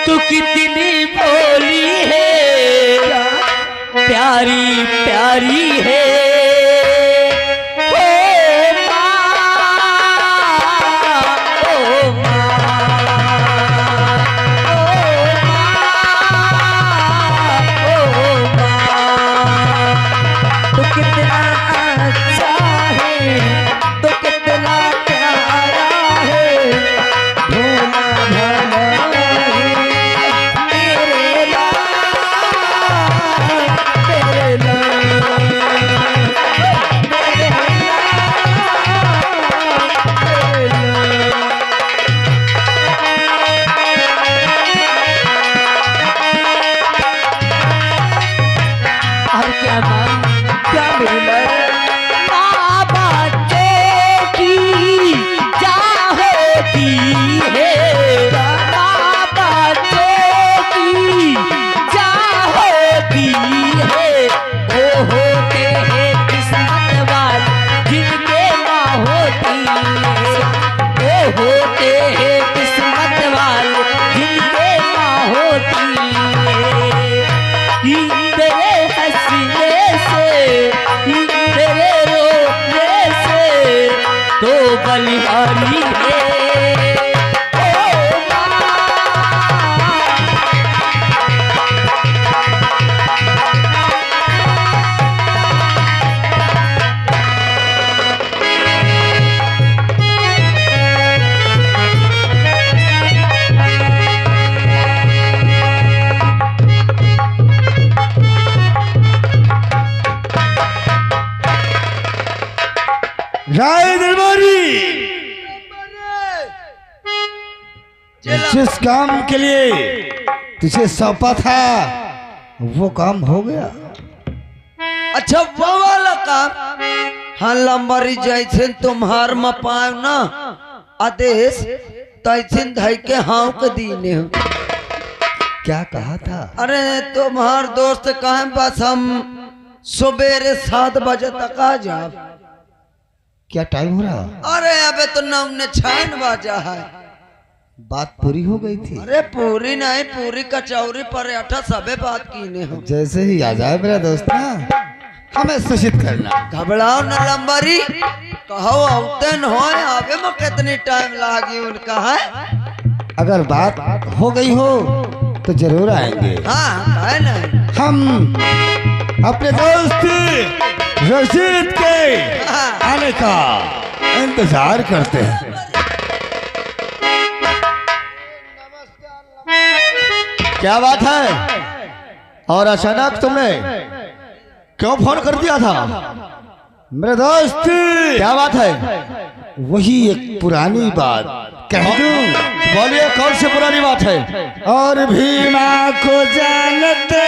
तू कितनी भोली है, प्यारी प्यारी है। बलिहारी है। राय दरबारी, जिस काम के लिए तुझे सौंपा था वो काम हो गया। अच्छा वो वाला काम? हाँ लंबरी जैसे तुम्हार में पाए ना आदेश तैसे धाई के हाँ के दीने हो। क्या कहा था? अरे तुम्हार दोस्त कहे बस हम सुबेरे 7 बजे तक आ जाओ। क्या टाइम हो रहा? अरे अबे तो 9:06 बजा है। बात पूरी हो गई थी? अरे पूरी नहीं, पूरी कचौरी पराठा सबे बात कीने हो। जैसे ही आ जाए मेरा दोस्त ना हमें सूचित करना। घबराओ न लंबरी, कहो औते न हो आवे में कितनी टाइम लागी उनका है। अगर बात हो गई हो तो जरूर आएंगे। हाँ है नहीं। हम अपने दोस्त रशीद के आने का इंतजार करते हैं। क्या बात है? और अचानक तुमने क्यों फोन कर दिया था? मेरे दोस्त क्या बात है? वही एक पुरानी बात कह दूं? बोलिए कौन सी पुरानी बात है? और भीमा को जानते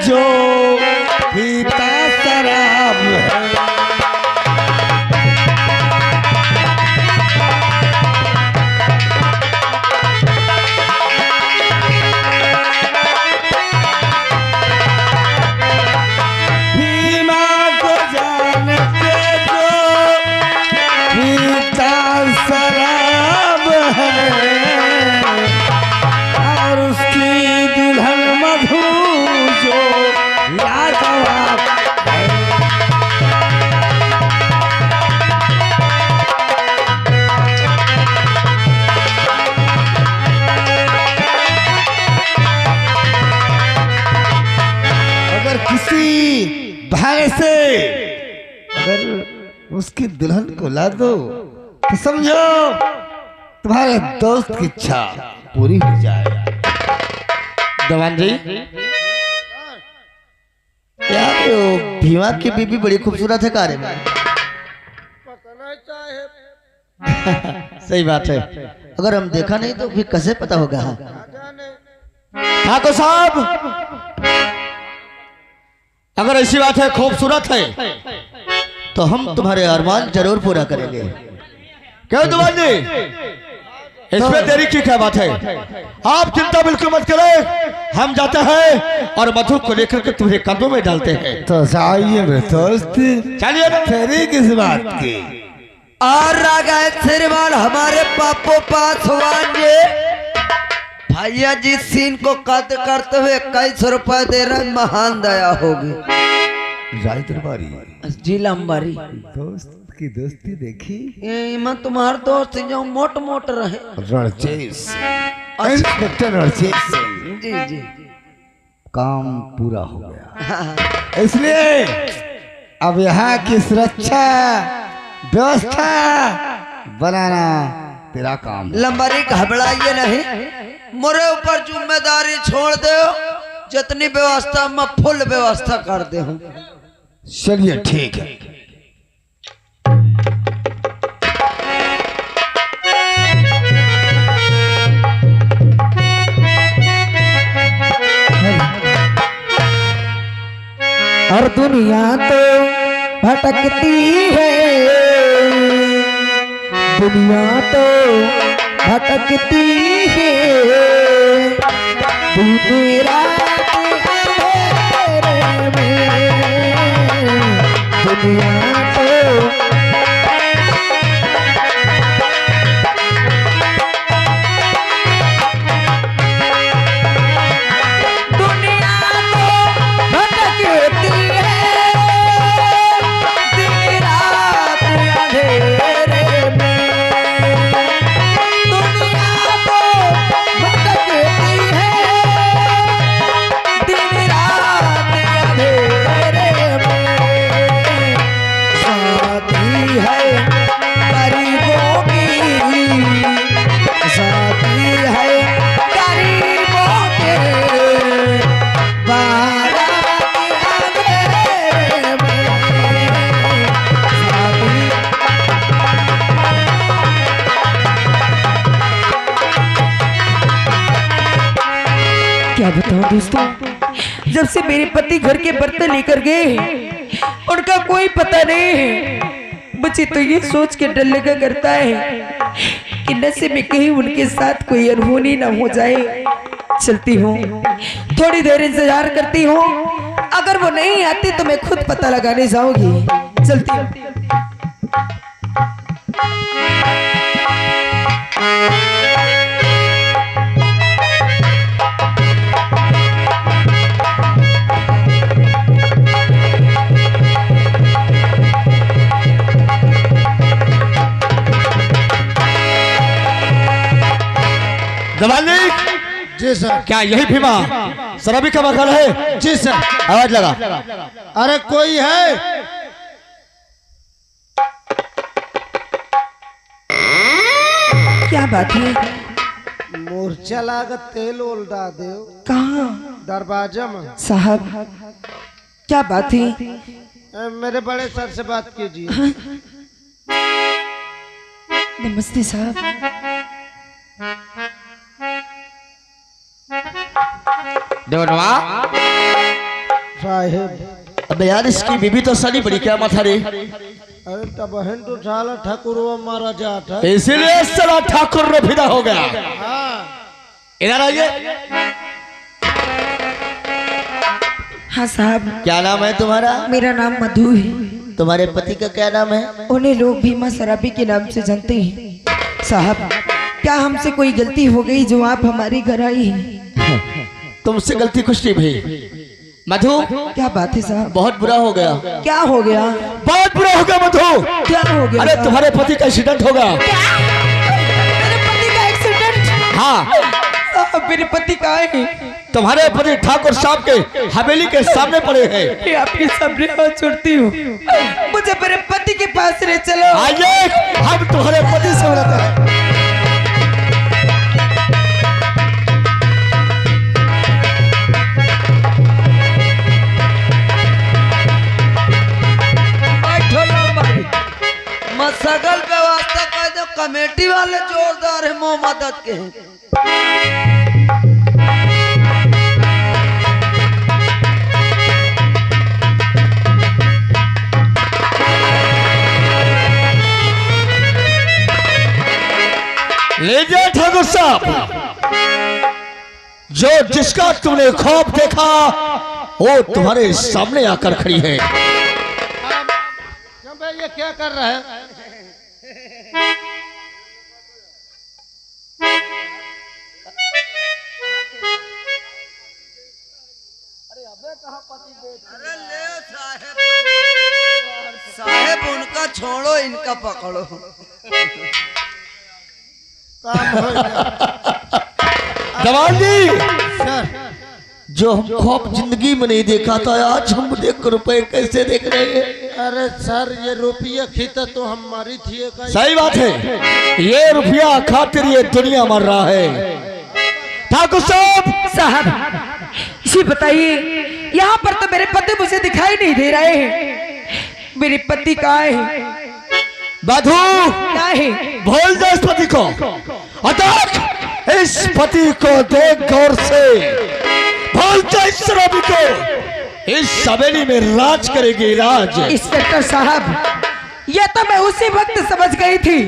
जो पीता शराब है। भीमा को जानते जो पीता शराब है और उसकी दुल्हन मधु जो लाजवाब है। अगर किसी भाई से अगर उसकी दुल्हन को ला दो तो समझो तुम्हारे दोस्त की इच्छा पूरी हो जाए। दवान जी, यार वो भीमा की बीबी बड़ी खूबसूरत है कारे में। सही बात है, अगर हम देखा नहीं तो फिर कैसे पता होगा? ठाकुर साहब, अगर ऐसी बात है खूबसूरत है तो हम तुम्हारे अरमान जरूर पूरा करेंगे। क्यों दवान जी, इसमें देरी की क्या बात है? आप चिंता बिल्कुल मत करें, हम जाते हैं और मधु को लेकर के तुम्हारे कदमों में डालते हैं। तो जाइए मेरे दोस्त, चलिए ना। तेरी किस बात की? और रागा श्रीमान हमारे पापो पासवान जी भैया जी सीन को कट करते हुए 21 रुपए दे रहे, महान दया होगी। राय दरबारी जी लंबारी दोस्त की दोस्ती देखी। मैं तुम्हार दोस्त जो मोट मोट रहे। रणजीत इंस्पेक्टर रणजीत सिंह, जी जी काम पूरा हो गया, इसलिए अब यहाँ की सुरक्षा व्यवस्था बनाना तेरा काम है। लंबारी घबराइए नहीं, मेरे ऊपर जिम्मेदारी छोड़ दो, जितनी व्यवस्था मैं फुल व्यवस्था कर दे हूँ। चलिए ठीक है। और दुनिया तो भटकती है, दुनिया तो भटकती है, दिन रात अंधेरे में, दुनिया तो क्या बताऊं दोस्तों, जब से मेरे पति घर के बर्तन लेकर गए उनका कोई पता नहीं है। मुझे तो ये सोच के डर लगा करता है कि नशे में कहीं उनके साथ कोई अनहोनी ना हो जाए। चलती हूँ, थोड़ी देर इंतजार करती हूँ, अगर वो नहीं आती तो मैं खुद पता लगाने जाऊंगी। चलती हूँ। दवाली जी सर। क्या यही भीमा शराबी का मकान है? जी सर। आवाज लगा। अरे कोई है? क्या बात है? मूर्छा लागत तेल उल्टा दे कहाँ दरवाजा में। साहब, क्या बात है? मेरे बड़े सर से बात कीजिए। नमस्ते साहब। साहेब अबे यार इसकी बीबी तो सनी बड़ी क्या माथा रे, अरे तब बहन तो झाला ठाकुर मारा जाता। इसीलिए साला ठाकुर रो फिदा हो गया। इधर आइए। हाँ साहब। क्या नाम है तुम्हारा? मेरा नाम मधु है। तुम्हारे पति का क्या नाम है? उन्हें लोग भीमा शराबी के नाम से जानते हैं। साहब, क्या हमसे कोई गलती हो गई जो आप हमारे घर आई हैं? तुमसे गलती कुछ नहीं भाई। मधु, क्या बात है साहब? बहुत बुरा हो गया। क्या हो गया? बहुत बुरा हो गया मधु। क्या हो गया? अरे तुम्हारे पति का एक्सीडेंट होगा। मेरे पति का एक्सीडेंट? हाँ साहब, मेरे पति कहाँ है? तुम्हारे पति ठाकुर साहब के हवेली के सामने पड़े हैं। मैं आपके सामने हाथ छोड़ती हूँ, मुझे मेरे पति के पास ले चलो। आइए, हम तुम्हारे पति से मिलते हैं। सगल व्यवस्था कर दो, कमेटी वाले जोरदार है, मोह मदद के हैं। ले जाए ठाकुर साहब, जो जिसका तुमने खौफ देखा वो तुम्हारे सामने आकर खड़ी है। ये क्या कर रहा है? अरे ले साहेब, साहेब उनका छोड़ो, इनका पकड़ो। काम हो गया जवान जी, सर। जो हम ख्वाब जिंदगी में नहीं देखा था आज हम देख रुपए कैसे देख रहे हैं। अरे सर ये रुपया खींचा तो हमारी थी का। सही बात है, ये रुपया खातिर ये दुनिया मर रहा है। ठाकुर साहब जी बताइए, यहाँ पर तो मेरे पति मुझे दिखाई नहीं दे रहे हैं। मेरे पति कहाँ है? बाधू क्या है? भूल जा इस पति को, अटक इस पति को देख गौर से, भूल जा इस शराबी को, इस हवेली में राज करेगी राज। इंस्पेक्टर साहब, यह तो मैं उसी वक्त समझ गई थी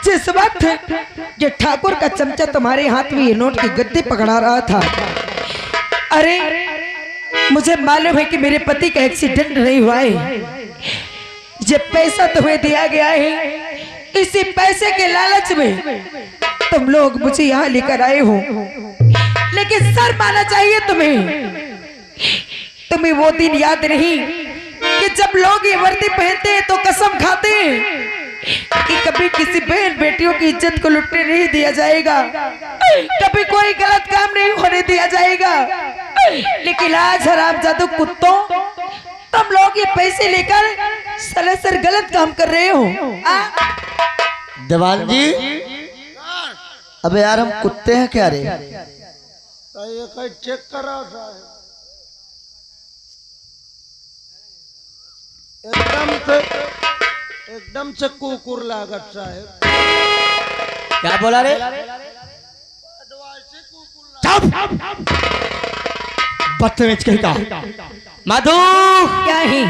जिस वक्त ये ठाकुर का चमचा तुम्हारे हाथ में ये नोट की गद्दी पकड़ा रहा था। अरे मुझे मालूम है कि मेरे पति का एक्सीडेंट नहीं हुआ है। ये पैसा तुम्हें दिया गया है, इसी पैसे के लालच में तुम लोग मुझे यहाँ लेकर आए हो। लेकिन सर माना चाहिए तुम्हें वो दिन याद नहीं कि जब लोग ये वर्दी पहनते हैं तो कसम खाते हैं कि कभी किसी बहन बेटियों की इज्जत को लुटने नहीं दिया जाएगा, कभी कोई गलत काम नहीं होने दिया जाएगा। लेकिन आज हरामजादू कुत्तों, तुम लोग ये पैसे लेकर सरासर गलत काम कर रहे हो। देवान जी, अबे यार हम कुत्ते हैं क्या रे? तो ये कहीं चेक करो साहब, एकदम से कुकुर लागत साहब। क्या बोला रे? चुप! बदतमीज कहीं का। मधु, क्या है?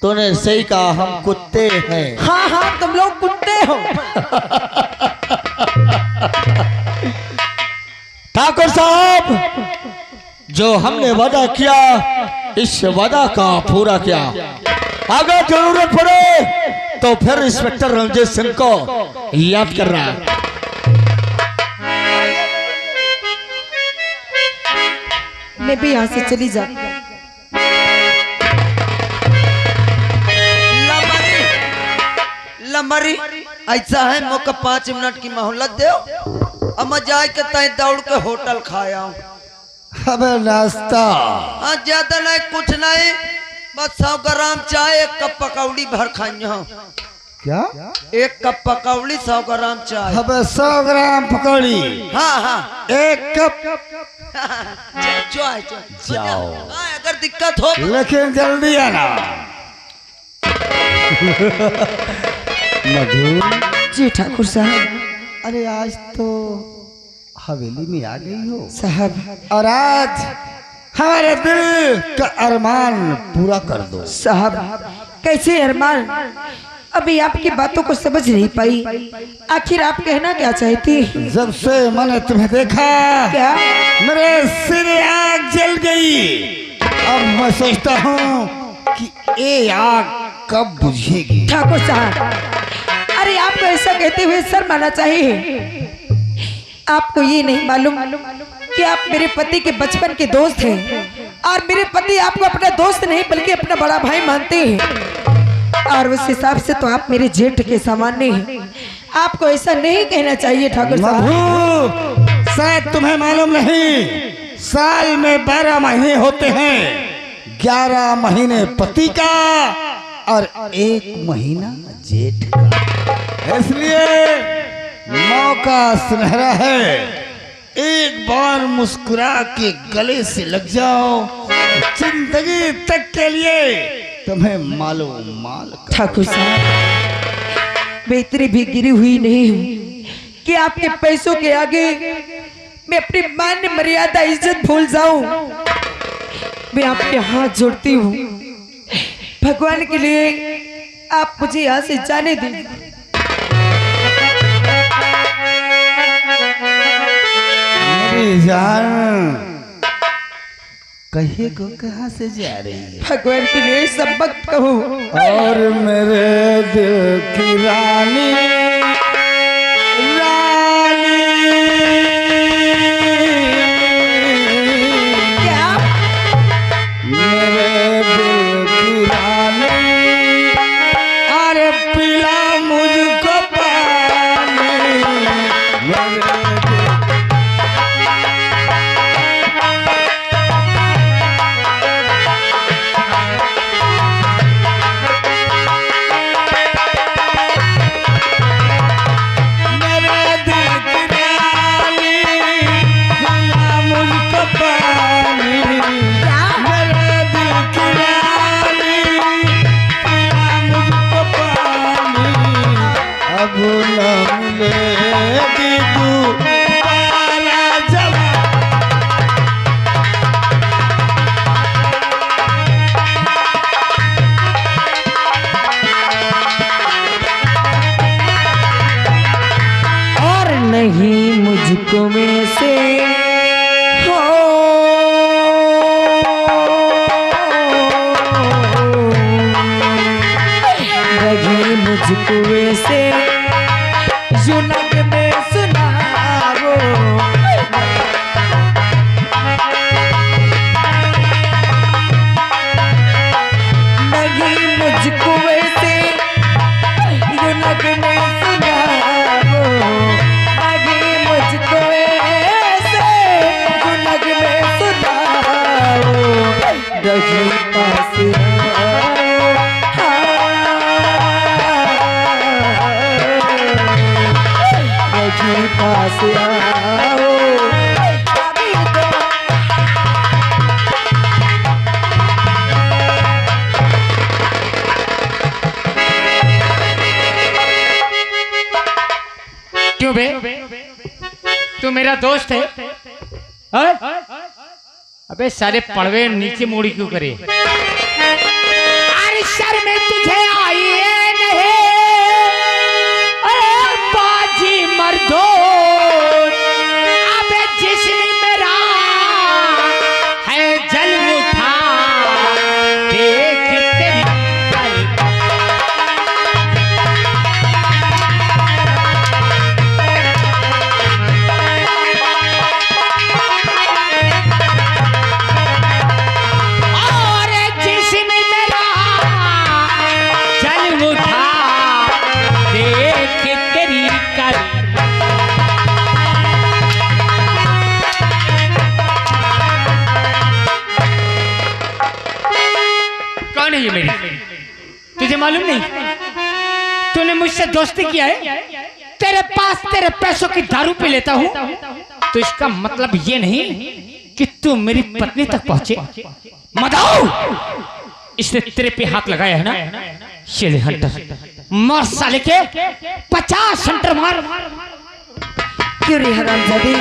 तूने सही कहा, हम कुत्ते हैं। हाँ हाँ, तुम लोग कुत्ते हो। ठाकुर साहब, जो हमने वादा किया इस वादा का पूरा किया। अगर जरूरत पड़े तो फिर इंस्पेक्टर रंजीत सिंह को याद कर रहा है। मैं भी यहाँ से चली जाती। लमरी ऐसा है, मौका 5 मिनट की मोहलत दो, अब जाए के तय दौड़ के होटल खाया। अबे नाश्ता हाँ ज्यादा नहीं, कुछ नहीं, बस 100 ग्राम चाय, 1 कप पकौड़ी भर खाई हो। क्या? 1 कप पकौड़ी, 100 ग्राम चाय। अबे 100 ग्राम पकौड़ी, हाँ हाँ 1 कप। चाय जाओ। हाँ, अगर दिक्कत हो लेकिन जल्दी आना। मधु, जी ठाकुर साहब। अरे आज तो हवेली में आ गई हो साहब, और आज हमारे दिल का अरमान पूरा कर दो। साहब कैसे अरमान? अभी आपकी बातों को समझ नहीं पाई। आखिर आप कहना क्या चाहती? जब से मैंने तुम्हें देखा क्या? मेरे सिर आग जल गई। अब मैं सोचता हूँ कि ये आग कब बुझेगी। ठाकुर साहब, अरे आपको ऐसा कहते हुए सर माना चाहिए। आपको ये नहीं मालूम कि आप मेरे पति के बचपन के दोस्त हैं, और मेरे पति आपको अपना दोस्त नहीं बल्कि अपना बड़ा भाई मानते हैं, और उस हिसाब से तो आप मेरे जेठ के सामान्य हैं। आपको ऐसा नहीं कहना चाहिए ठाकुर साहब। मधु, शायद तुम्हें मालूम नहीं, साल में 12 महीने होते हैं। 11 महीने पति का और 1 महीना जेठ का। इसलिए मौका सुनहरा है, एक बार मुस्कुरा के गले से लग जाओ, जिंदगी तक के लिए तुम्हें मालो माल। ठाकुर साहब, मैं इतनी भी गिरी हुई नहीं हूँ कि आपके पैसों के आगे मैं अपनी मान मर्यादा इज्जत भूल जाऊं। मैं आपके हाथ जोड़ती हूँ, भगवान के लिए आप मुझे यहाँ से जाने दें। मेरी जान, कहिए को कहाँ से जा रही है? भगवान के लिए सब वक्त कहो। और मेरे दिल की रानी, क्या से जुनक में सुनाओ। नहीं मुझको वैसे जुनक में सुनाओ, नहीं मुझको वैसे जुनक में सुनाओ। रही पास आओ, रही पास आओ। अभी तो क्यों बे, तू मेरा दोस्त है? हाँ? अबे सारे पड़वे नीचे मोड़ी क्यों करे? अरे सर में तुझे आई है नहीं, अरे बाजी मर्दो, अबे जिस्म मेरा है जल उठा, देख तेरी ये मेरी, तुझे मालूम नहीं? तूने मुझसे दोस्ती किया है, तेरे पास तेरे पैसों की दारू पी लेता हूँ, तो इसका मतलब ये नहीं कि तू मेरी पत्नी तक पहुंचे। मदाऊ, इसने तेरे पे हाथ लगाया है ना, शेर हंटर, मार साले के 50 हंटर मार। क्यों रे हरामजादी,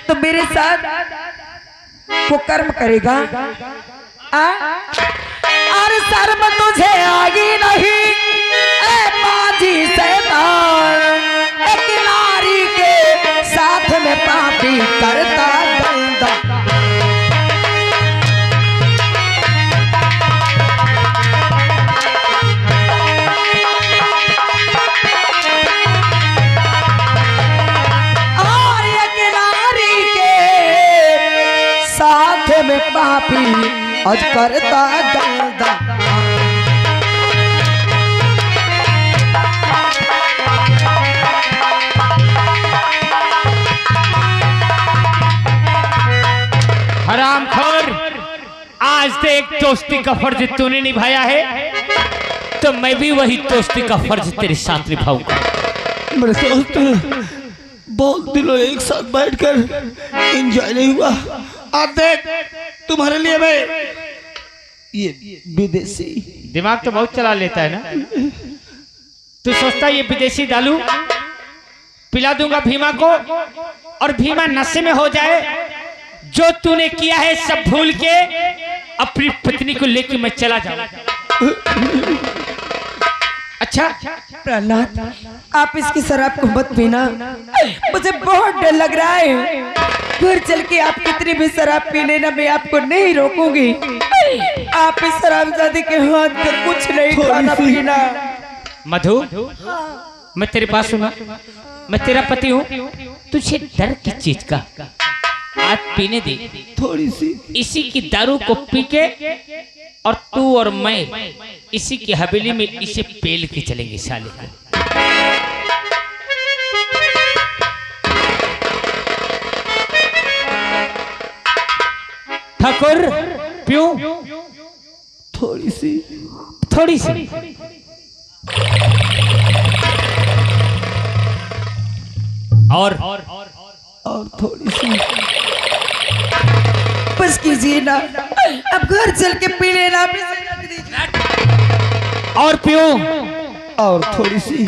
तो मेरे साथ वो कर्म करेगा? अरे शर्म तुझे आगी नहीं ए बाजी शैतान, एक नारी के साथ में पापी करता गंदा। और एक नारी के साथ में पापी आज करता गंदा। हरामखोर, आज देख दोस्ती का फर्ज तूने निभाया है, तो मैं भी वही दोस्ती का फर्ज तेरे साथ निभाऊंगा। मेरे दोस्त, बहुत दिनों एक साथ बैठकर एंजॉय नहीं हुआ। आज देख तुम्हारे लिए मैं ये विदेशी दिमाग तो बहुत चला लेता है ना। तू सोचता है ये विदेशी दारू पिला दूंगा भीमा को और भीमा नशे में हो जाए? जो तूने किया है सब भूल के अपनी पत्नी को लेकर मैं चला जाऊं। अच्छा प्रहलाद, आप इसकी शराब को मत पीना, मुझे बहुत डर लग रहा है। घर चल के आप कितनी भी शराब पी लेना, मैं आपको नहीं रोकूंगी। आप इस शराबजादी के हाथ से कुछ नहीं खाना पीना। मधु, मैं तेरे पास सुना, मैं तेरा पति हूँ, तुझे डर किस चीज का? आज पीने दे थोड़ी सी, इसी की दारू को पी के, और तू और मैं इसी की हवेली में इसे पेल के चलेंगे साले को। ठाकुर, पियो थोड़ी सी, थोड़ी सी। और थोड़ी सी। बस कीजिए ना, अब घर चल के पी लेना। और पियो, और थोड़ी सी।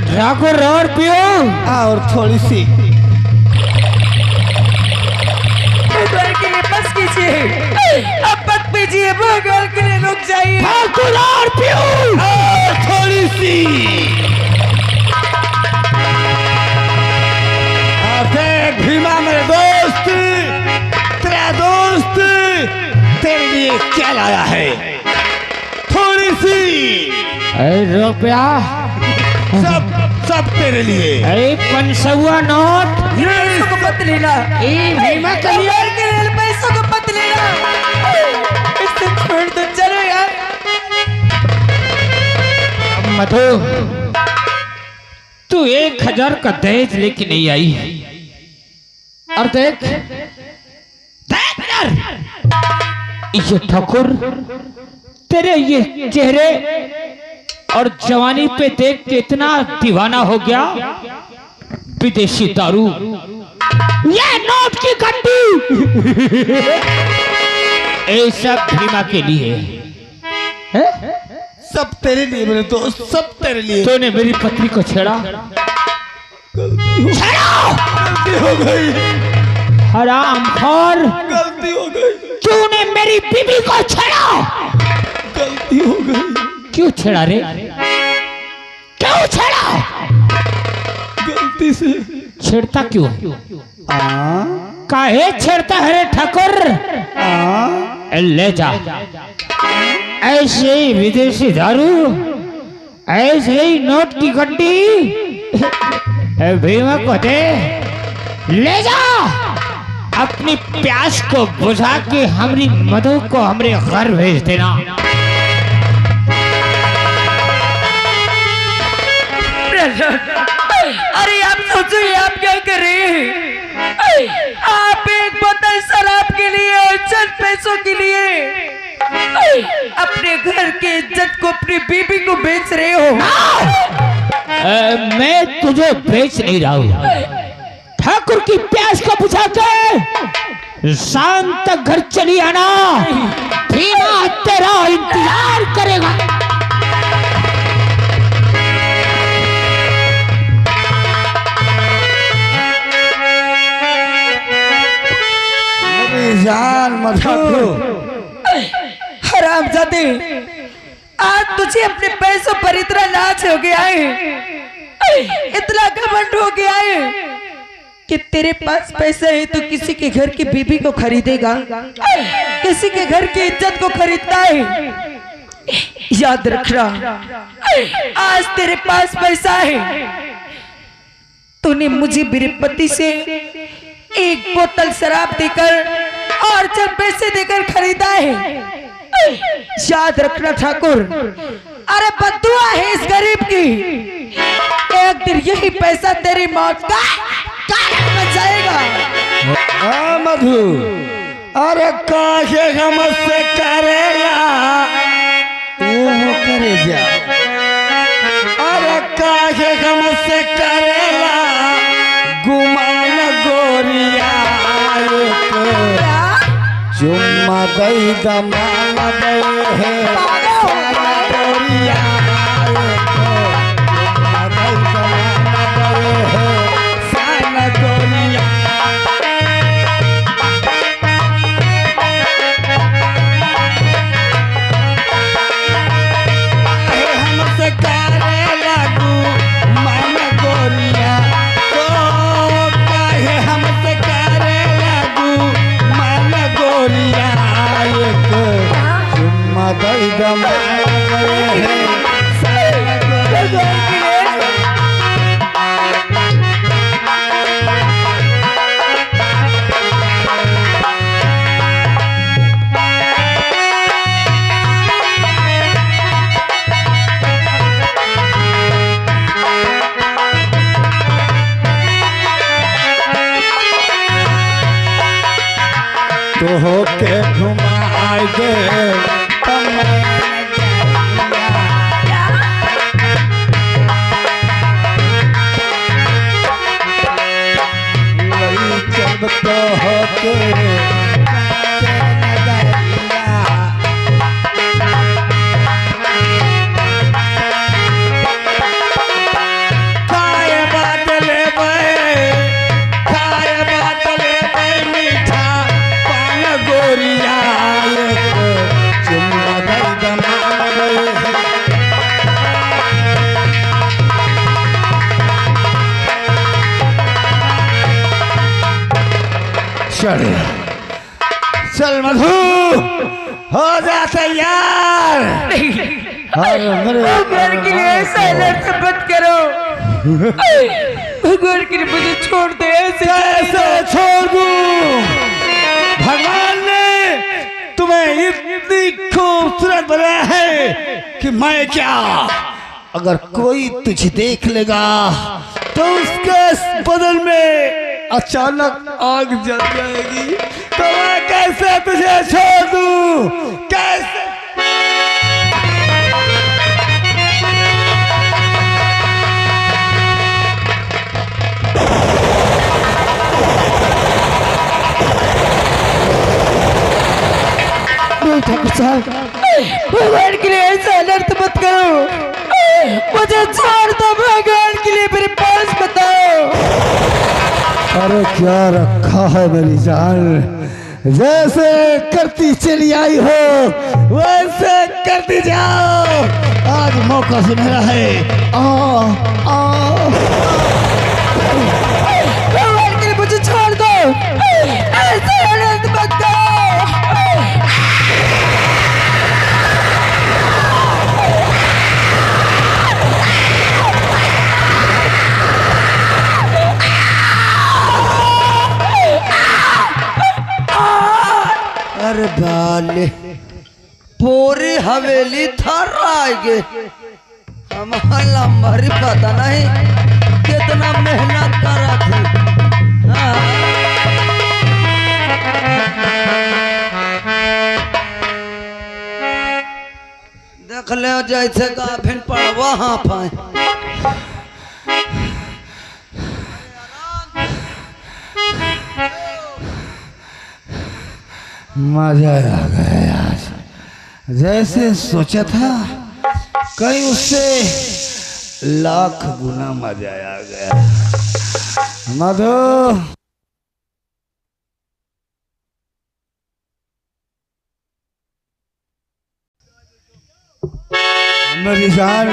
ठाकुर, और पियो, और थोड़ी सी। घर के लिए बस कीजिए, अब मत पीजिए, वो घर के लिए रुक जाइए। ठाकुर, और पियो, और थोड़ी सी। देख भीमा मेरे दोस्त, तेरा दोस्त तेरे लिए लिए क्या लाया है? थोड़ी सी रुपया सब सब तेरे लिए। 500 नोट पैसों को मत लेना, भीमा के पैसों को मत लेना, इससे छोड़ दो, चलो यार। मधु, तू 1000 का दहेज लेके नहीं आई, और देख यार, ये ठाकुर तेरे ये चेहरे और जवानी पे देख के इतना दीवाना हो गया। विदेशी दारू, ये नोट की गड्डी, ये सब भीमा के लिए है? सब तेरे लिए मेरे दोस्त, सब तेरे लिए। तूने मेरी पत्नी को छेड़ा, गलती हो गई, हरामखोर, गलती हो गई, तूने मेरी बीवी को छेड़ा। गलती हो गई। क्यों छेड़ा रे? क्यों छेड़ा? गलती से। छेड़ता क्यों? काहे छेड़ता है रे ठाकुर? ले जा, ऐसे ही विदेशी दारू, ऐसे ही नोट की गड्डी भीमा को दे, ले जा। अपनी प्यास को बुझा के हमारी मधु को हमरे घर भेज देना। अरे आप सोचो ये आप क्या कर रहे हैं? आप एक बोतल शराब के लिए और चंद पैसों के लिए अपने घर के इज्जत को अपनी बीबी को बेच रहे हो। मैं तुझे बेच नहीं रहा हूँ। ठाकुर की प्यास को बुझा के शाम तक घर चली आना, भीमा तेरा इंतजार करेगा। जान मधु, हरामजादे, आज तुझे अपने पैसों पर इतना नाच हो गया है, इतना घमंड हो गया है कि तेरे पास पैसा है तो किसी के घर की बीबी को खरीदेगा, किसी के घर की इज्जत को खरीदता है। याद रखना, आज तेरे पास पैसा है, तूने मुझे मेरे पति से एक बोतल शराब देकर और जब पैसे देकर खरीदा है। याद रखना ठाकुर, अरे बद्दुआ है इस गरीब की, एक दिन यही पैसा तेरी मौत का कारण बन जाएगा। मधु, अरे काहे हमसे करेला वो करे जा, अरे काहे हमसे करेला गुमान गोरिया, चुम्मा दई दमान दई है सारा गोरिया, चुम्मा दई दमान दई है सारा गोरिया। हमसे करे लागू मान गोरिया, तो काहे हमसे करे लागू मान गोरिया, एक चुम्मा दई दमान दई है सारा गोरिया। तो होके घुमाए दे जब तो होके खाए बात ले खाए बात ले मीठा पान गोरिया, चुम्मा दई दमान दई चल चल मधु, हो जा तैयार। अरे मेरे भगवान के लिए ऐसा अलर्ट मत करो। भगवान के लिए मुझे छोड़ दे। कैसे छोड़ दूं? भगवान ने तुम्हें इतनी खूबसूरत बनाया है कि मैं क्या, अगर कोई तुझे देख लेगा तो उसके बदन में अचानक आग जल जाएगी। तो मैं कैसे तुझे छोड़ दूं? कैसे? ठाकुर साहब, भगवान के लिए ऐसा अलर्ट मत करो। मुझे छोड़ दो। भगवान के लिए मेरे पास बताओ। अरे क्या रखा है मेरी जान, जैसे करती चली आई हो वैसे करती जाओ। आज मौका सुनहरा है। भगवान के लिए मुझे छोड़ दो। ऐसा अलर्ट मत करो। अरे बाले पूरी हवेली थर आएगे। हमारा लंबरी पता नहीं कितना मेहनत करा थी। हाँ। देख ले जैसे गाभिन पड़वा हाँ पाए। मजा आ गया आज, जैसे सोचा था कहीं उससे लाख गुना मजा आ गया। मधु, मेरी जान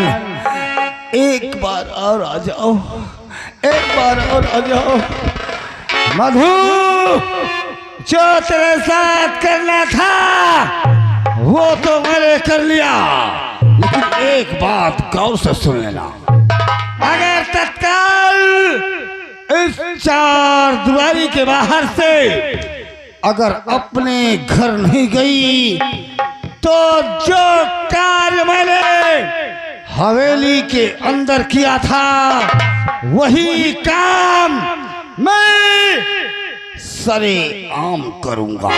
एक बार और आ जाओ, एक बार और आ जाओ। मधु, जो तेरे साथ करना था वो तो मैंने कर लिया, लेकिन एक बात गौर से सुन लेना। अगर तत्काल इस चार दीवारी के बाहर से अगर अपने घर नहीं गई तो जो कार्य मैंने हवेली के अंदर किया था वही काम मैं सरे आम करूंगा।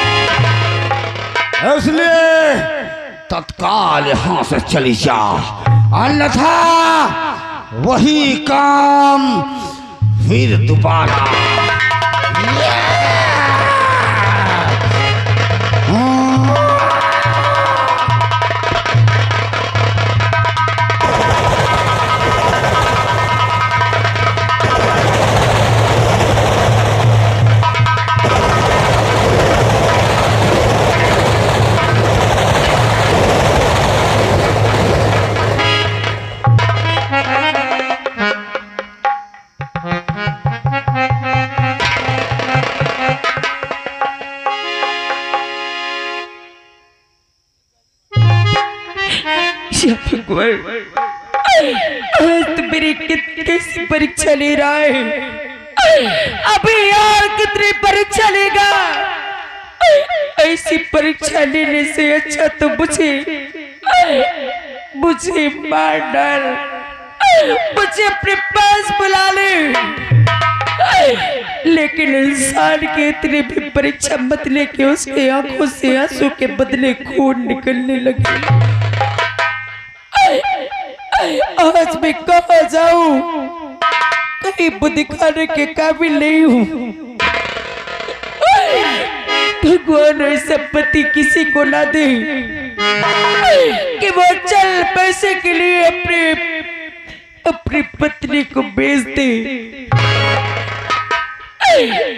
इसलिए तत्काल यहां से चली जा, अन्यथा वही काम फिर दोबारा। आज तो मेरी कैसी परीक्षा ले रहा है। अभी यार कितनी परीक्षा लेगा। ऐसी परीक्षा लेने से अच्छा तो मुझे मार डाल, मुझे अपने पास बुला ले। लेकिन इंसान के इतने भी परीक्षा मत लेके उसके आंखों से आंसू के बदले खून निकलने लगे। आज मैं कहाँ जाऊं? कहीं बुद्धि दिखाने के काबिल नहीं हूँ। भगवान ऐसा पति किसी को ना दे कि वो चल पैसे के लिए अपनी पत्नी को बेच दे।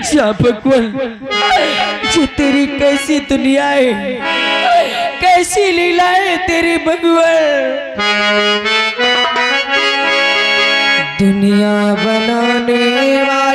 जा भगवान, ये तेरी कैसी दुनिया है, कैसी लीला है तेरी भगवान। दुनिया बनाने वाला